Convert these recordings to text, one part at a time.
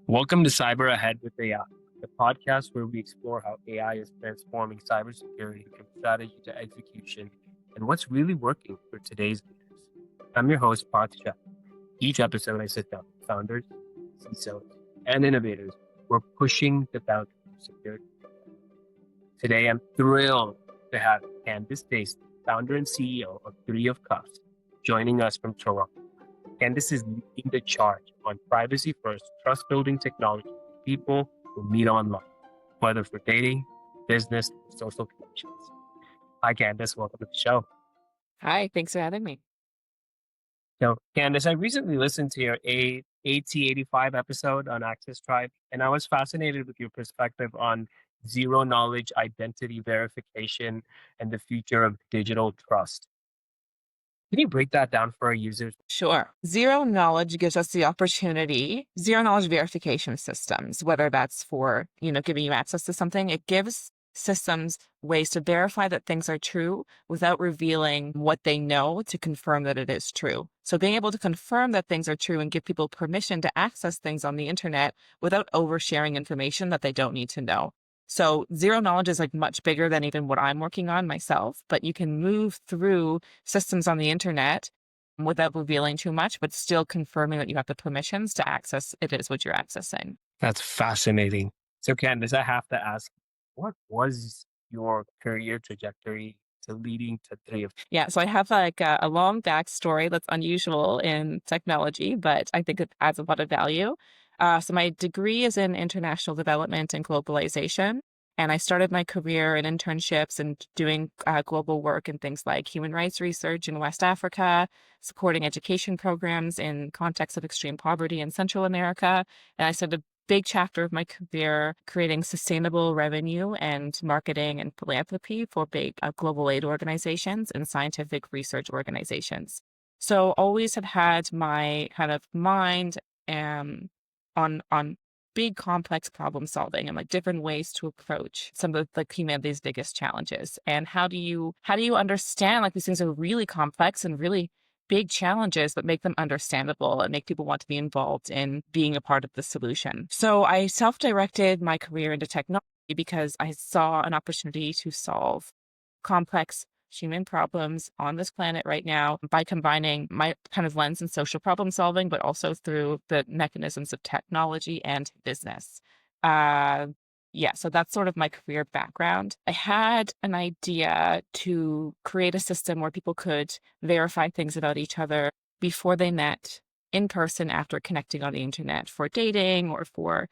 Welcome to Cyber Ahead with AI, the podcast where we explore how AI is transforming cybersecurity from strategy to execution and what's really working for today's leaders. I'm your host, Parth Shah. Each episode, I sit down with founders, CISOs, and innovators who are pushing the boundaries of security. Today, I'm thrilled to have Candice Daisley, founder and CEO of Three of Cups, joining us from Toronto. Candice is leading the charge on privacy-first, trust-building technology for people who meet online, whether for dating, business, or social connections. Hi, Candice. Welcome to the show. Hi, thanks for having me. So, Candice, I recently listened to your AT85 episode on Access Tribe, and I was fascinated with your perspective on zero-knowledge identity verification and the future of digital trust. Can you break that down for our users? Sure. Zero knowledge gives us the opportunity, zero knowledge verification systems, whether that's for, giving you access to something, it gives systems ways to verify that things are true without revealing what they know to confirm that it is true. So being able to confirm that things are true and give people permission to access things on the internet without oversharing information that they don't need to know. So zero knowledge is like much bigger than even what I'm working on myself, but you can move through systems on the internet without revealing too much, but still confirming that you have the permissions to access it is what you're accessing. That's fascinating. So, Candice, I have to ask, what was your career trajectory to leading to Three of Yeah, so I have like a long backstory that's unusual in technology, but I think it adds a lot of value. So my degree is in international development and globalization. And I started my career in internships and doing global work in things like human rights research in West Africa, supporting education programs in context of extreme poverty in Central America. And I started big chapter of my career creating sustainable revenue and marketing and philanthropy for big global aid organizations and scientific research organizations. So always have had my kind of mind on big complex problem solving and like different ways to approach some of like humanity's biggest challenges. And how do you understand like these things are really complex and really big challenges, but make them understandable and make people want to be involved in being a part of the solution. So I self-directed my career into technology because I saw an opportunity to solve complex human problems on this planet right now by combining my kind of lens in social problem solving, but also through the mechanisms of technology and business. Uh, yeah, so that's sort of my career background. I had an idea to create a system where people could verify things about each other before they met in person after connecting on the internet for dating or for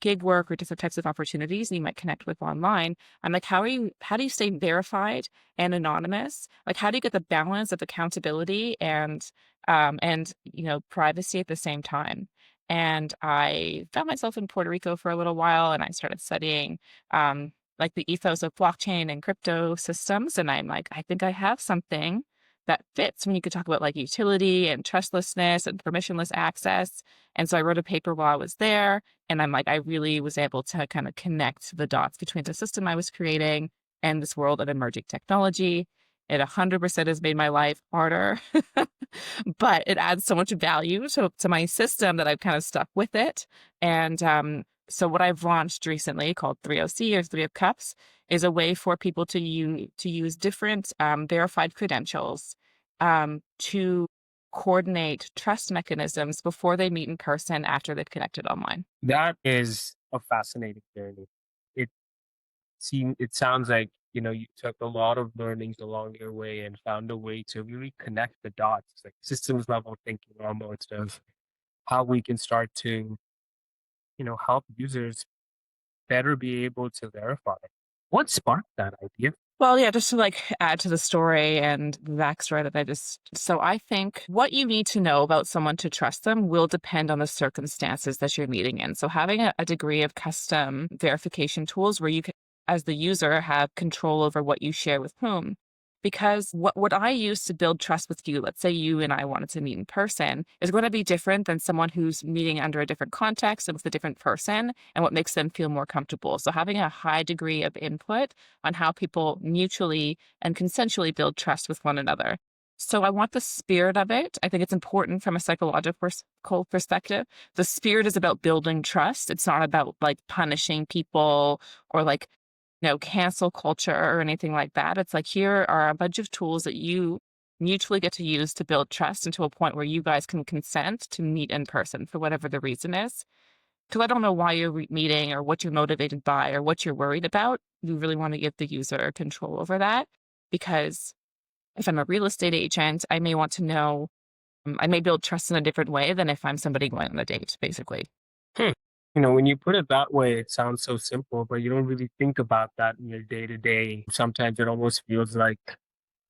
gig work or different types of opportunities you might connect with online. I'm like, how do you stay verified and anonymous? Like, how do you get the balance of accountability and privacy at the same time? And I found myself in Puerto Rico for a little while, and I started studying like the ethos of blockchain and crypto systems. And I'm like, I think I have something that fits when you could talk about like utility and trustlessness and permissionless access. And so I wrote a paper while I was there. And I'm like, I really was able to kind of connect the dots between the system I was creating and this world of emerging technology. It 100% has made my life harder, but it adds so much value to my system that I've kind of stuck with it. And so what I've launched recently called 3OC or Three of Cups is a way for people to use different verified credentials to coordinate trust mechanisms before they meet in person after they've connected online. that is a fascinating journey. It it sounds like, you took a lot of learnings along your way and found a way to really connect the dots, like systems level thinking almost of how we can start to, help users better be able to verify. What sparked that idea? Well, yeah, just to like add to the story and the backstory that so I think what you need to know about someone to trust them will depend on the circumstances that you're meeting in. So having a degree of custom verification tools where you can, as the user, have control over what you share with whom. Because what I use to build trust with you, let's say you and I wanted to meet in person, is going to be different than someone who's meeting under a different context and with a different person and what makes them feel more comfortable. So having a high degree of input on how people mutually and consensually build trust with one another. So I want the spirit of it. I think it's important from a psychological perspective. The spirit is about building trust. It's not about like punishing people or like, cancel culture or anything like that. It's like here are a bunch of tools that you mutually get to use to build trust and to a point where you guys can consent to meet in person for whatever the reason is. Because I don't know why you're meeting or what you're motivated by or what you're worried about. You really want to give the user control over that because if I'm a real estate agent, I may want to know, I may build trust in a different way than if I'm somebody going on a date, basically. Hmm. When you put it that way, it sounds so simple, but you don't really think about that in your day to day. Sometimes it almost feels like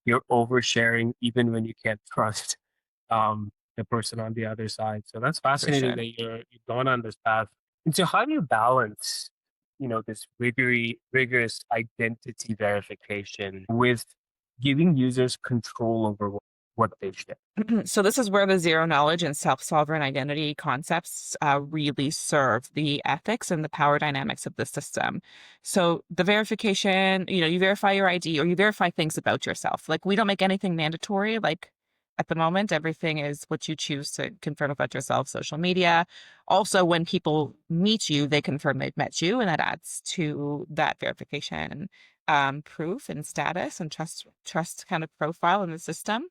you're oversharing even when you can't trust the person on the other side. So that's For fascinating sure. that you've gone on this path. And so how do you balance, this rigorous identity verification with giving users control over what they share? So this is where the zero knowledge and self-sovereign identity concepts really serve the ethics and the power dynamics of the system. So the verification, you verify your ID or you verify things about yourself. Like we don't make anything mandatory. Like at the moment, everything is what you choose to confirm about yourself, social media. Also, when people meet you, they confirm they've met you, and that adds to that verification proof and status and trust kind of profile in the system.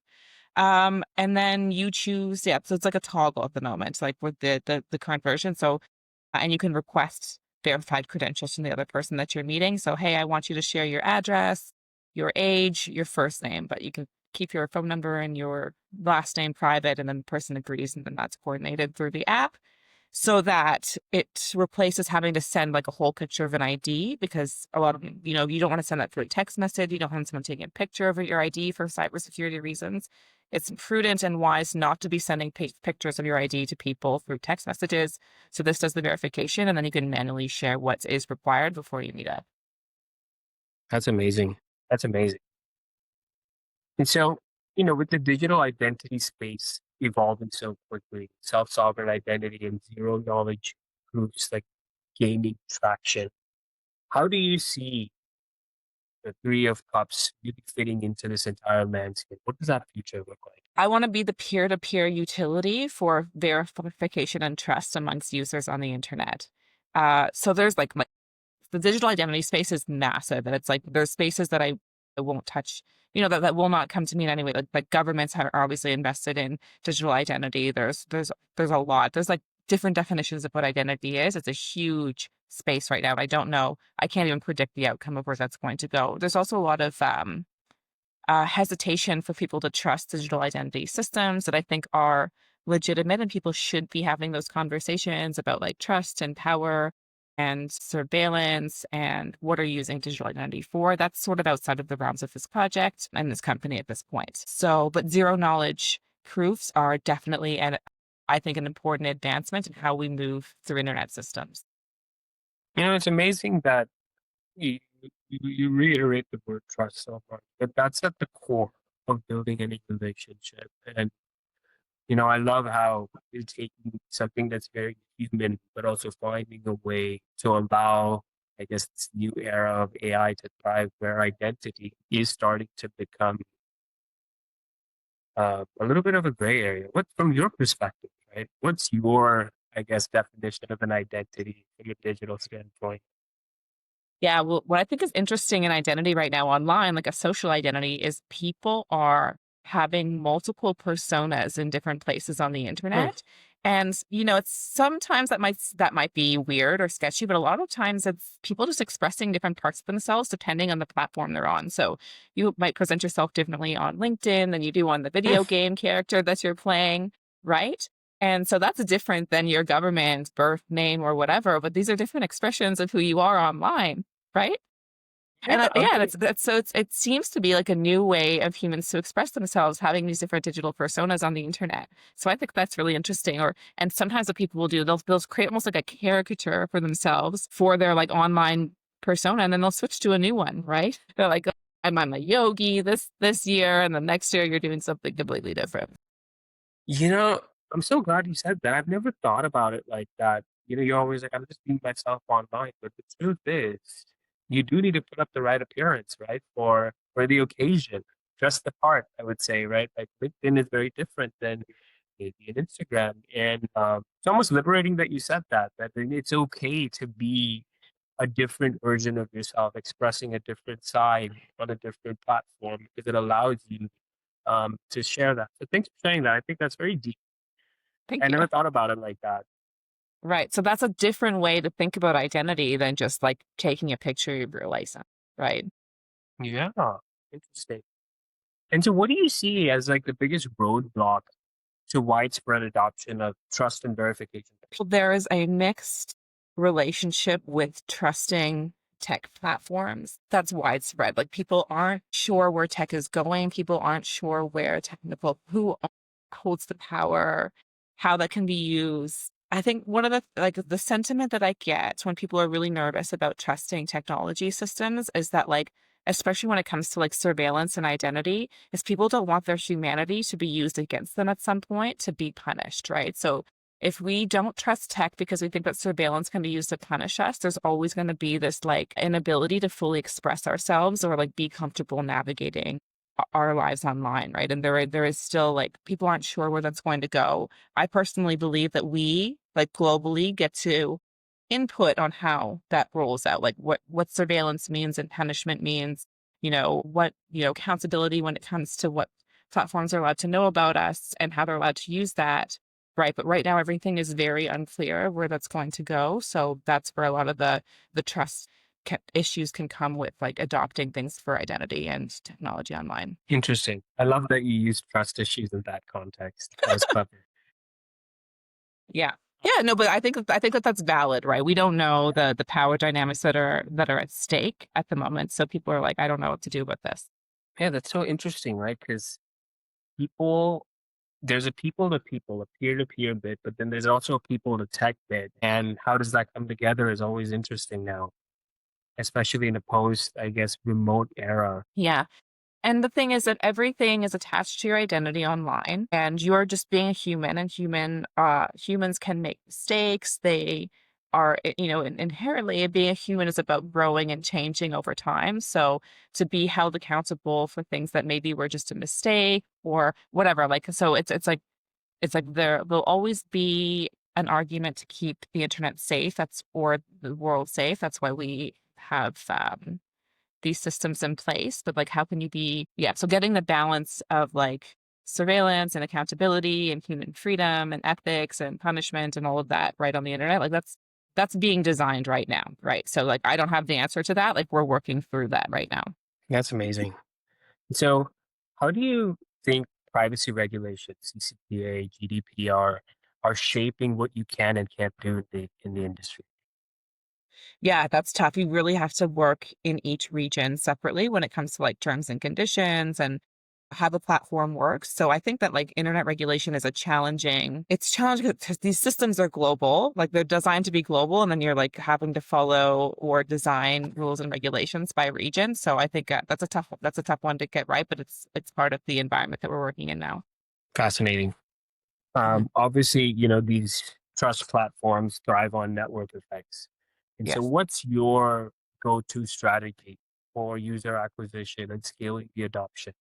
And then you choose, yeah, so it's like a toggle at the moment, like with the current version. So, and you can request verified credentials from the other person that you're meeting. So, hey, I want you to share your address, your age, your first name, but you can keep your phone number and your last name private, and then the person agrees, and then that's coordinated through the app so that it replaces having to send like a whole picture of an ID because a lot of, you don't want to send that through a text message. You don't want someone taking a picture of your ID for cybersecurity reasons. It's prudent and wise not to be sending pictures of your ID to people through text messages. So this does the verification, and then you can manually share what is required before you meet up. That's amazing. That's amazing. And so, with the digital identity space evolving so quickly, self-sovereign identity and zero knowledge groups like gaining traction, how do you see the three of cups really fitting into this entire landscape? What does that future look like? I want to be the peer-to-peer utility for verification and trust amongst users on the internet. So there's like the digital identity space is massive, and it's like there's spaces that I won't touch, that will not come to me in any way. Like governments are obviously invested in digital identity. There's a lot. There's like different definitions of what identity is. It's a huge space right now. I don't know. I can't even predict the outcome of where that's going to go. There's also a lot of hesitation for people to trust digital identity systems that I think are legitimate, and people should be having those conversations about like trust and power and surveillance and what are you using digital identity for. That's sort of outside of the realms of this project and this company at this point. So, but zero knowledge proofs are definitely, and I think, an important advancement in how we move through internet systems. It's amazing that you reiterate the word trust so much, but that's at the core of building any relationship. And I love how you're taking something that's very human, but also finding a way to allow, I guess, this new era of AI to thrive, where identity is starting to become a little bit of a gray area. What, from your perspective, right? What's your, I guess, definition of an identity from a digital standpoint? Yeah, well, what I think is interesting in identity right now online, like a social identity, is people are having multiple personas in different places on the Hmm. internet. And, it's sometimes that might be weird or sketchy, but a lot of times it's people just expressing different parts of themselves depending on the platform they're on. So you might present yourself differently on LinkedIn than you do on the video game character that you're playing, right? And so that's different than your government birth name or whatever, but these are different expressions of who you are online. Right? Yeah, And yeah, okay. that's so it seems to be like a new way of humans to express themselves, having these different digital personas on the internet. So I think that's really interesting. And sometimes what people will do, they'll create almost like a caricature for themselves for their like online persona, and then they'll switch to a new one, right? They're like, "Oh, I'm a yogi this year, and the next year you're doing something completely different." You know, I'm so glad you said that. I've never thought about it like that. You're always like, I'm just being myself online. But the truth is, you do need to put up the right appearance, right? For the occasion. just the part, I would say, right? Like LinkedIn is very different than maybe an Instagram. And it's almost liberating that you said that, that it's okay to be a different version of yourself, expressing a different side on a different platform because it allows you to share that. So thanks for sharing that. I think that's very deep. Thank I you. never thought about it like that. Right. So that's a different way to think about identity than just like taking a picture of your license, right? Yeah, interesting. And so, what do you see as like the biggest roadblock to widespread adoption of trust and verification? Well, there is a mixed relationship with trusting tech platforms that's widespread. Like people aren't sure where tech is going. People aren't sure where technical, holds the power, how that can be used. I think one of the sentiment that I get when people are really nervous about trusting technology systems is that like, especially when it comes to like surveillance and identity, is people don't want their humanity to be used against them at some point to be punished, right? So if we don't trust tech because we think that surveillance can be used to punish us, there's always going to be this like inability to fully express ourselves or like be comfortable navigating our lives online, right? And there is still like people aren't sure where that's going to go. I personally believe that we like globally get to input on how that rolls out, like what surveillance means and punishment means, what, accountability when it comes to what platforms are allowed to know about us and how they're allowed to use that. Right. But right now everything is very unclear where that's going to go. So that's where a lot of the trust issues can come with like adopting things for identity and technology online. Interesting. I love that you use trust issues in that context. That was clever. Yeah. Yeah, no, but I think that that's valid, right? We don't know the power dynamics that are at stake at the moment. So people are like, I don't know what to do about this. Yeah, that's so interesting, right? Because people, there's a people to people, a peer to peer bit, but then there's also a people to tech bit. And how does that come together is always interesting now, especially in a post, I guess, remote era. Yeah. And the thing is that everything is attached to your identity online and you're just being a human and humans can make mistakes. They are, inherently being a human is about growing and changing over time. So to be held accountable for things that maybe were just a mistake or whatever, like, so it's like there will always be an argument to keep the internet safe. Or the world safe. That's why we have, these systems in place, but like how can you be so getting the balance of like surveillance and accountability and human freedom and ethics and punishment and all of that right on the internet, like that's being designed right now, right? So like I don't have the answer to that, like we're working through that right now. That's amazing. So, how do you think privacy regulations, CCPA, GDPR, are shaping what you can and can't do in the industry? Yeah, that's tough. You really have to work in each region separately when it comes to like terms and conditions and how the platform works. So I think that like internet regulation is it's challenging because these systems are global, like they're designed to be global, and then you're like having to follow or design rules and regulations by region. So I think that's a tough one to get right, but it's part of the environment that we're working in now. Fascinating. Mhm. Obviously, these trust platforms thrive on network effects. And so, Yes. what's your go to strategy for user acquisition and scaling the adoption?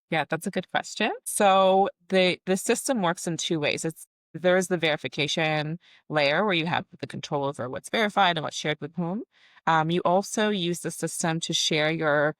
Yeah, that's a good question. So the system works in two ways. There's the verification layer where you have the control over what's verified and what's shared with whom. You also use the system to share your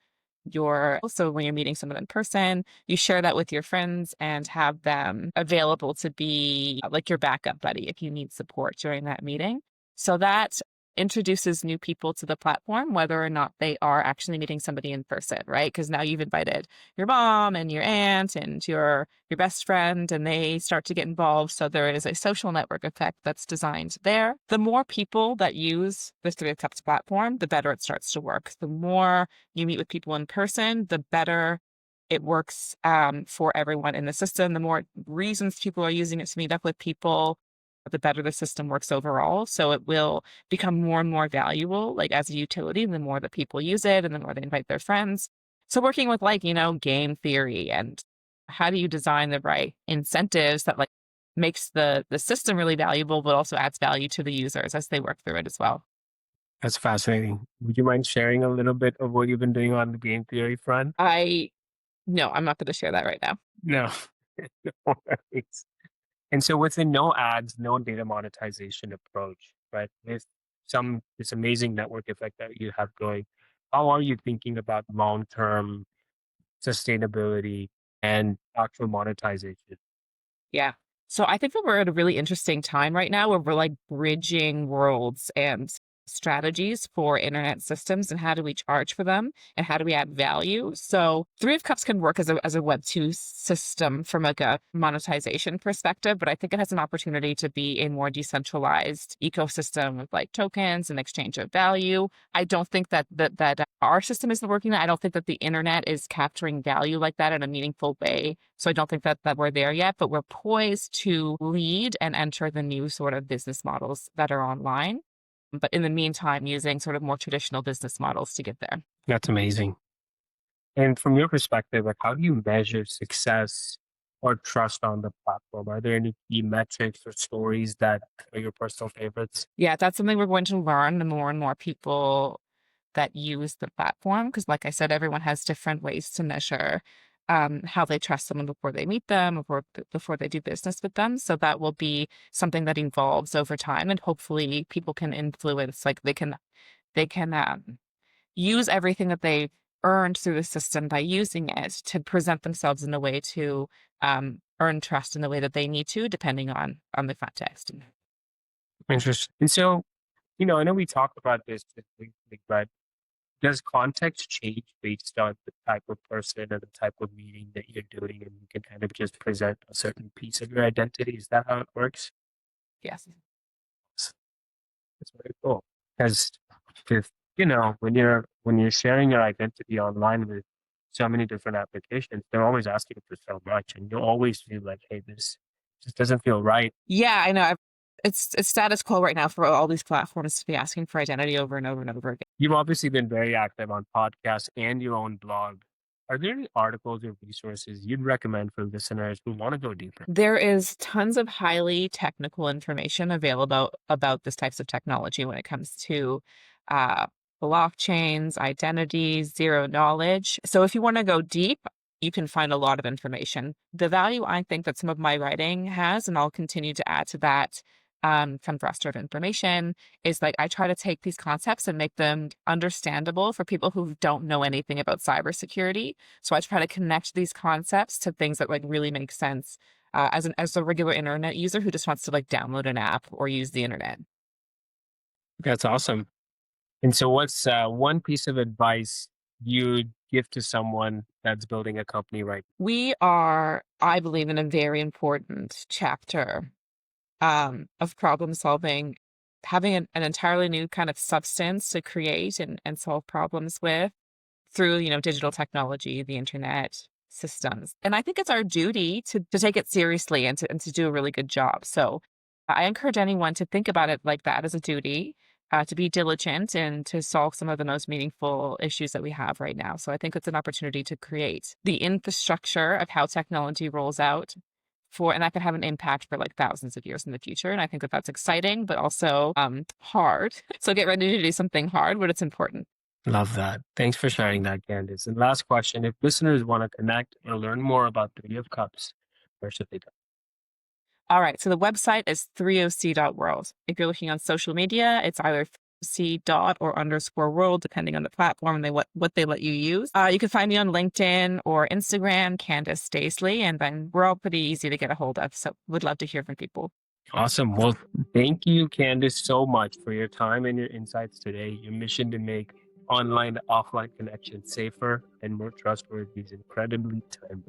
so when you're meeting someone in person, you share that with your friends and have them available to be like your backup buddy if you need support during that meeting. So that introduces new people to the platform, whether or not they are actually meeting somebody in person, right? Because now you've invited your mom and your aunt and your best friend, and they start to get involved. So there is a social network effect that's designed there. The more people that use the 3 Cups platform, the better it starts to work. The more you meet with people in person, the better it works, for everyone in the system. The more reasons people are using it to meet up with people, the better the system works overall. So it will become more and more valuable, like as a utility, the more that people use it and the more they invite their friends. So working with like, game theory and how do you design the right incentives that like makes the system really valuable, but also adds value to the users as they work through it as well. That's fascinating. Would you mind sharing a little bit of what you've been doing on the game theory front? No, I'm not going to share that right now. No, no worries. And so with the no ads, no data monetization approach, right? With this amazing network effect that you have going, how are you thinking about long-term sustainability and actual monetization? Yeah. So I think that we're at a really interesting time right now where we're like bridging worlds and strategies for internet systems and how do we charge for them and how do we add value. So Three of Cups can work as a Web2 system from like a monetization perspective, but I think it has an opportunity to be a more decentralized ecosystem with like tokens and exchange of value. I don't think that our system isn't working. I don't think that the internet is capturing value like that in a meaningful way. So I don't think that we're there yet, but we're poised to lead and enter the new sort of business models that are online. But in the meantime, using sort of more traditional business models to get there. That's amazing. And from your perspective, like how do you measure success or trust on the platform? Are there any key metrics or stories that are your personal favorites? Yeah, that's something we're going to learn the more and more people that use the platform. Because, like I said, everyone has different ways to measure how they trust someone before they meet them, before they do business with them. So that will be something that evolves over time, and hopefully, people can influence. Like they can use everything that they earned through the system by using it to present themselves in a way to earn trust in the way that they need to, depending on the context. Interesting. And so, I know we talked about this, but does context change based on the type of person and the type of meeting that you're doing, and you can kind of just present a certain piece of your identity? Is that how it works? Yes. S- That's very cool. Because if when you're sharing your identity online with so many different applications, they're always asking for so much, and you'll always feel like, hey, this just doesn't feel right. Yeah, I know. It's status quo right now for all these platforms to be asking for identity over and over and over again. You've obviously been very active on podcasts and your own blog. Are there any articles or resources you'd recommend for listeners who want to go deeper? There is tons of highly technical information available about this types of technology when it comes to uh, blockchains, identities, zero knowledge. So if you want to go deep, you can find a lot of information. The value I think that some of my writing has, and I'll continue to add to that from roster of information, is like I try to take these concepts and make them understandable for people who don't know anything about cybersecurity. So I try to connect these concepts to things that like really make sense as a regular internet user who just wants to like download an app or use the internet. That's awesome. And so, what's one piece of advice you'd give to someone that's building a company right We are, I believe, in a very important chapter of problem solving, having an entirely new kind of substance to create and solve problems with through, digital technology, the internet systems. And I think it's our duty to take it seriously and to do a really good job. So I encourage anyone to think about it like that as a duty, to be diligent and to solve some of the most meaningful issues that we have right now. So I think it's an opportunity to create the infrastructure of how technology rolls out and that could have an impact for like thousands of years in the future. And I think that that's exciting, but also hard. So get ready to do something hard, but it's important. now? Love that. Thanks for sharing that, Candice. And last question, if listeners want to connect or learn more about Three of Cups, where should they go? All right. So the website is 3oc.world. If you're looking on social media, it's either c dot or underscore world, depending on the platform and what they let you use. You can find me on LinkedIn or Instagram, Candice Daisley, and then we're all pretty easy to get a hold of. So would love to hear from people. Awesome. Well, thank you, Candice, so much for your time and your insights today. Your mission to make online to offline connections safer and more trustworthy is incredibly timely.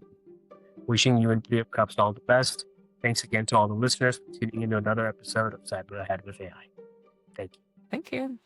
Wishing you and Three of Cups all the best. Thanks again to all the listeners for tuning in to another episode of Cyber Ahead with AI. Thank you. Thank you.